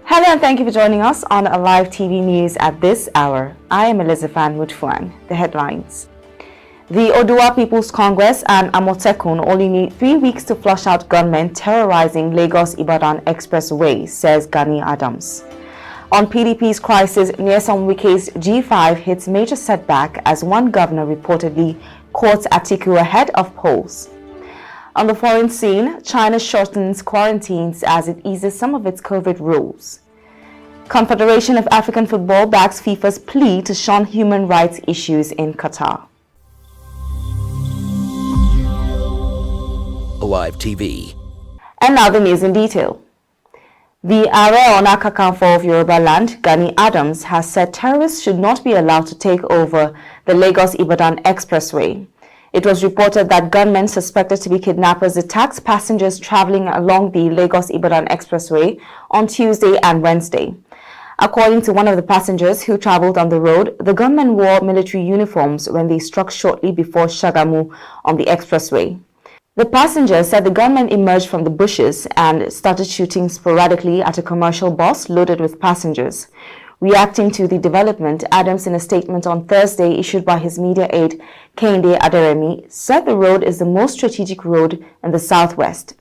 Hello and thank you for joining us on a live TV news at this hour. I am Elizabeth Mutfuang. The headlines. The Odua People's Congress and Amotekun only need 3 weeks to flush out gunmen terrorizing Lagos-Ibadan Expressway, says Gani Adams. On PDP's crisis, Nyesom Wike's G5 hits major setback as one governor reportedly courts Atiku ahead of polls. On the foreign scene, China shortens quarantines as it eases some of its COVID rules. Confederation of African Football backs FIFA's plea to shun human rights issues in Qatar. Live TV. And now the news in detail. The Ààrẹ Ọ̀nà Kakanfò of Yoruba land, Gani Adams, has said terrorists should not be allowed to take over the Lagos-Ibadan Expressway. It was reported that gunmen suspected to be kidnappers attacked passengers traveling along the Lagos-Ibadan Expressway on Tuesday and Wednesday. According to one of the passengers who traveled on the road, the gunmen wore military uniforms when they struck shortly before Shagamu on the expressway. The passenger said the gunmen emerged from the bushes and started shooting sporadically at a commercial bus loaded with passengers. Reacting to the development, Adams, in a statement on Thursday issued by his media aide, Kehinde Aderemi, said the road is the most strategic road in the southwest.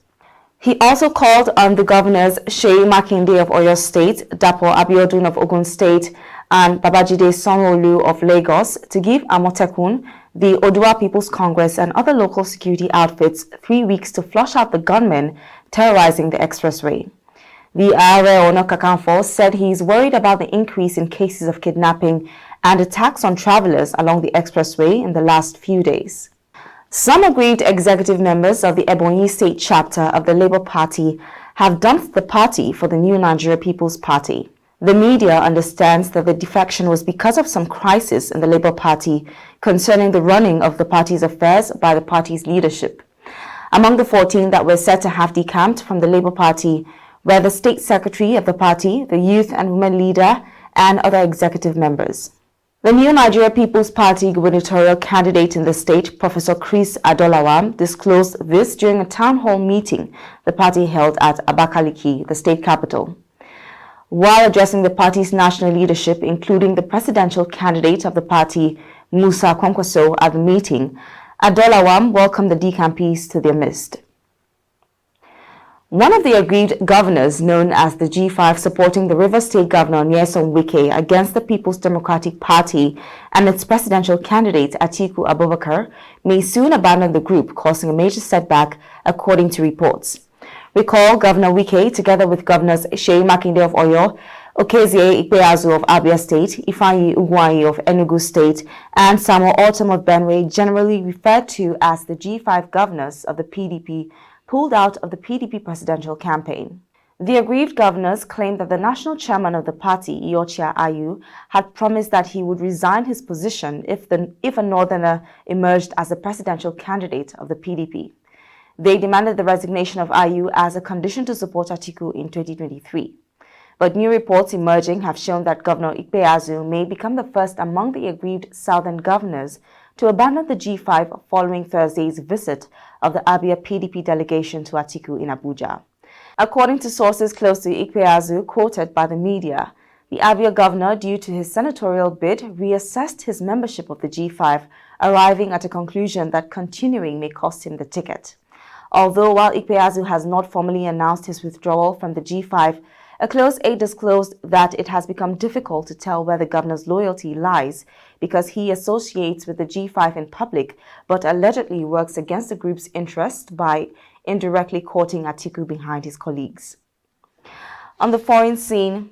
He also called on the governors Seyi Makinde of Oyo State, Dapo Abiodun of Ogun State, and Babajide Sanwo-Olu of Lagos to give Amotekun, the Odua People's Congress, and other local security outfits 3 weeks to flush out the gunmen terrorizing the expressway. The Ààrẹ Ọ̀nà Kakanfò said he is worried about the increase in cases of kidnapping and attacks on travelers along the expressway in the last few days. Some aggrieved executive members of the Ebonyi State chapter of the Labour Party have dumped the party for the New Nigeria People's Party. The media understands that the defection was because of some crisis in the Labour Party concerning the running of the party's affairs by the party's leadership. Among the 14 that were said to have decamped from the Labour Party were the State Secretary of the party, the Youth and Women Leader, and other executive members. The New Nigeria People's Party gubernatorial candidate in the state, Professor Chris Adolawam, disclosed this during a town hall meeting the party held at Abakaliki, the state capital. While addressing the party's national leadership, including the presidential candidate of the party, Musa Kwankwaso, at the meeting, Adolawam welcomed the decampees to their midst. One of the aggrieved governors, known as the G5, supporting the Rivers State Governor Nyesom Wike against the People's Democratic Party and its presidential candidate Atiku Abubakar, may soon abandon the group, causing a major setback, according to reports. Recall Governor Wike, together with Governors Seyi Makinde of Oyo, Okezie Ikpeazu of Abia State, Ifeanyi Ugwuanyi of Enugu State, and Samuel Ortom of Benue, generally referred to as the G5 governors of the PDP, pulled out of the PDP presidential campaign. The aggrieved governors claimed that the national chairman of the party, Iyorchia Ayu, had promised that he would resign his position if a northerner emerged as a presidential candidate of the PDP. They demanded the resignation of Ayu as a condition to support Atiku in 2023. But new reports emerging have shown that Governor Ikpeazu may become the first among the aggrieved southern governors to abandon the G5 following Thursday's visit of the Abia PDP delegation to Atiku in Abuja. According to sources close to Ikpeazu quoted by the media, the Abia governor, due to his senatorial bid, reassessed his membership of the G5, arriving at a conclusion that continuing may cost him the ticket. Although while Ikpeazu has not formally announced his withdrawal from the G5, a close aide disclosed that it has become difficult to tell where the governor's loyalty lies because he associates with the G5 in public but allegedly works against the group's interests by indirectly courting Atiku behind his colleagues. On the foreign scene,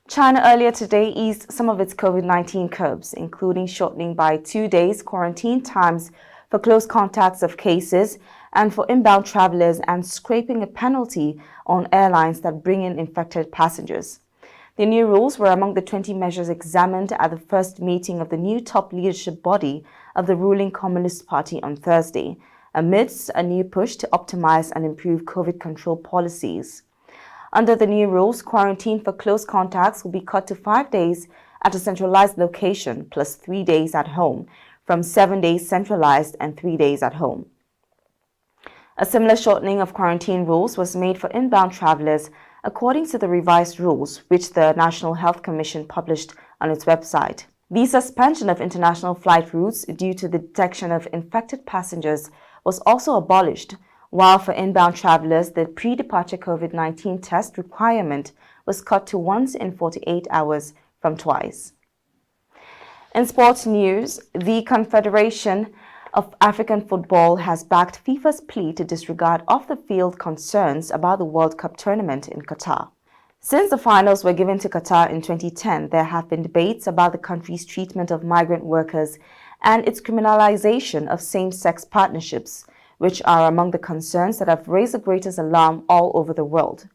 China earlier today eased some of its COVID-19 curbs, including shortening by 2 days quarantine times for close contacts of cases and for inbound travelers, and scraping a penalty on airlines that bring in infected passengers. The new rules were among the 20 measures examined at the first meeting of the new top leadership body of the ruling Communist Party on Thursday, amidst a new push to optimize and improve COVID control policies. Under the new rules, quarantine for close contacts will be cut to 5 days at a centralized location plus 3 days at home, from 7 days centralized and 3 days at home. A similar shortening of quarantine rules was made for inbound travelers according to the revised rules which the National Health Commission published on its website. The suspension of international flight routes due to the detection of infected passengers was also abolished, while for inbound travelers, the pre-departure COVID-19 test requirement was cut to once in 48 hours from twice. In sports news, the Confederation of African Football has backed FIFA's plea to disregard off-the-field concerns about the World Cup tournament in Qatar. Since the finals were given to Qatar in 2010, there have been debates about the country's treatment of migrant workers and its criminalization of same-sex partnerships, which are among the concerns that have raised the greatest alarm all over the world.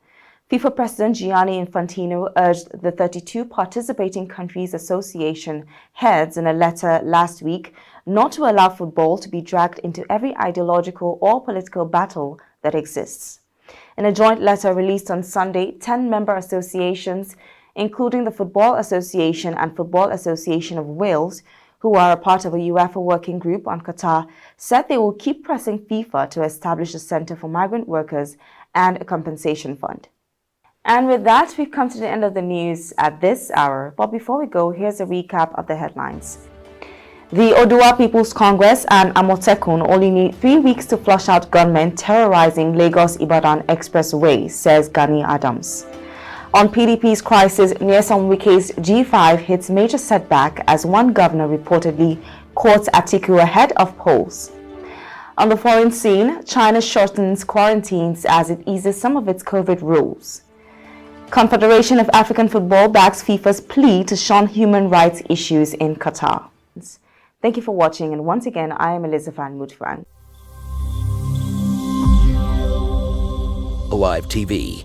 FIFA President Gianni Infantino urged the 32 participating countries association heads in a letter last week not to allow football to be dragged into every ideological or political battle that exists. In a joint letter released on Sunday, 10 member associations, including the Football Association and Football Association of Wales, who are a part of a UEFA working group on Qatar, said they will keep pressing FIFA to establish a center for migrant workers and a compensation fund. And with that, we've come to the end of the news at this hour. But before we go, here's a recap of the headlines. The Oodua People's Congress and Amotekun only need 3 weeks to flush out gunmen terrorizing Lagos-Ibadan Expressway, says Gani Adams. On PDP's crisis, Nyesom Wike's G5 hits major setback as one governor reportedly courts Atiku ahead of polls. On the foreign scene, China shortens quarantines as it eases some of its COVID rules. Confederation of African Football backs FIFA's plea to shun human rights issues in Qatar. Thank you for watching, and once again, I am Elizabeth Mutfran. Alive TV.